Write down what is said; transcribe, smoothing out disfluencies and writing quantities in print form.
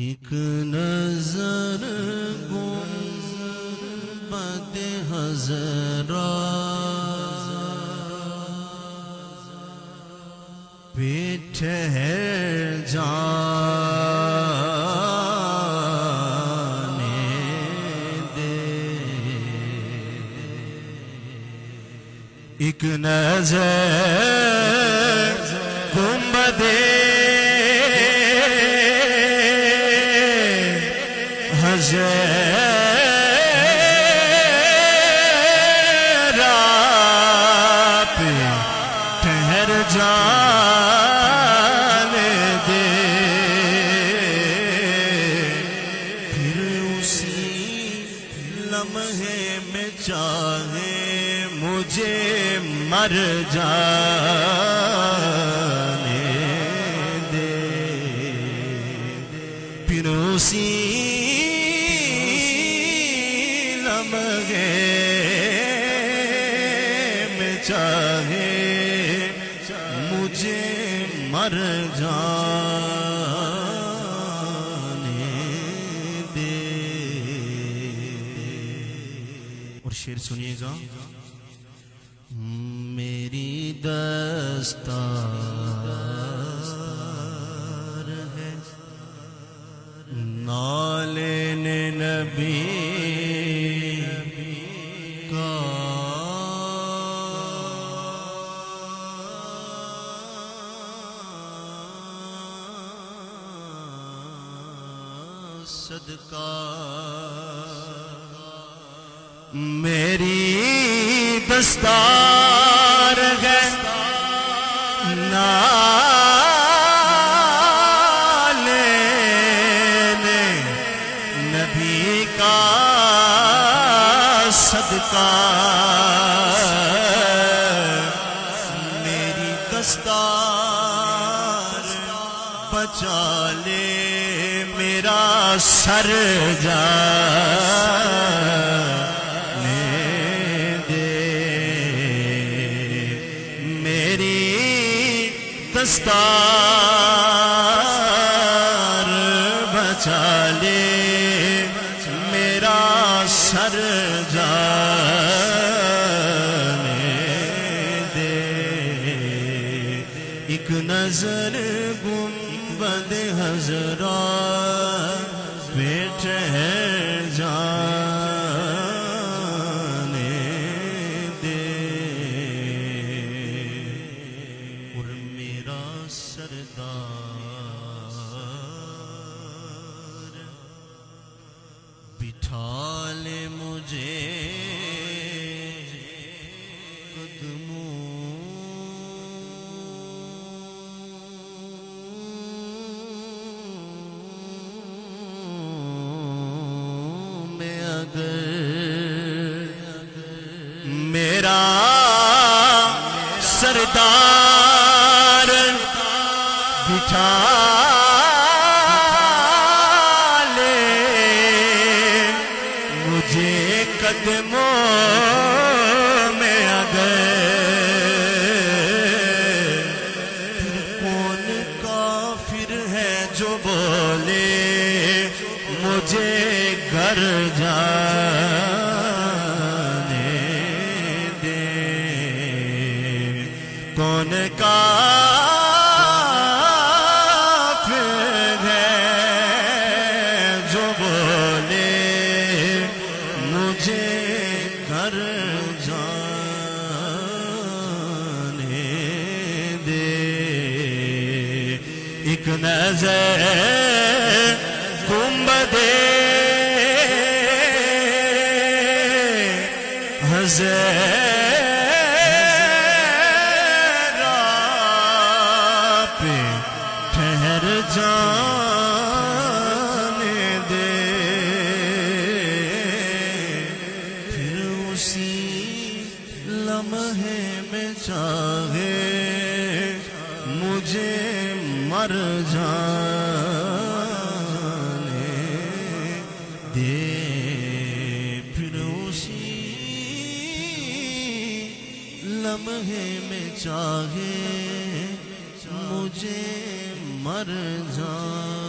ایک نظر گنبد حضرا پہ ٹھہر جانے دے، ایک نظر گنبد حضرا پہ ٹھہر جانے دے، پھر اسی لمحے میں چاہے مجھے مر جانے دے، پھر اسی میں چاہے مجھے مر جانے دے۔ اور شعر سنیے گا، میری دستار ہے نالین نبی صدقہ، میری دستار ہے نالین نبی کا صدقہ، میری دستار بچا لے میرا سر جانے دے، میری دستار بچا لے میرا سر جانے دے، ایک نظر گنبد حضرا پہ ٹھہر جانے دے، اور میرا سردار بٹھا لے مجھے میرا سردار بٹھا لے مجھے قدموں میں اگر، پھر کون کافر ہے جو بولے مجھے گھر جانے دے، کون کافر ہے جو بولے مجھے گھر جانے دے، ایک نظر گنبد حضرا پہ ٹھہر جانے دے، پھر اسی لمحے میں چاہے مجھے مر جانے دے، پھر اسی لمحے میں چاہے مجھے مر جانے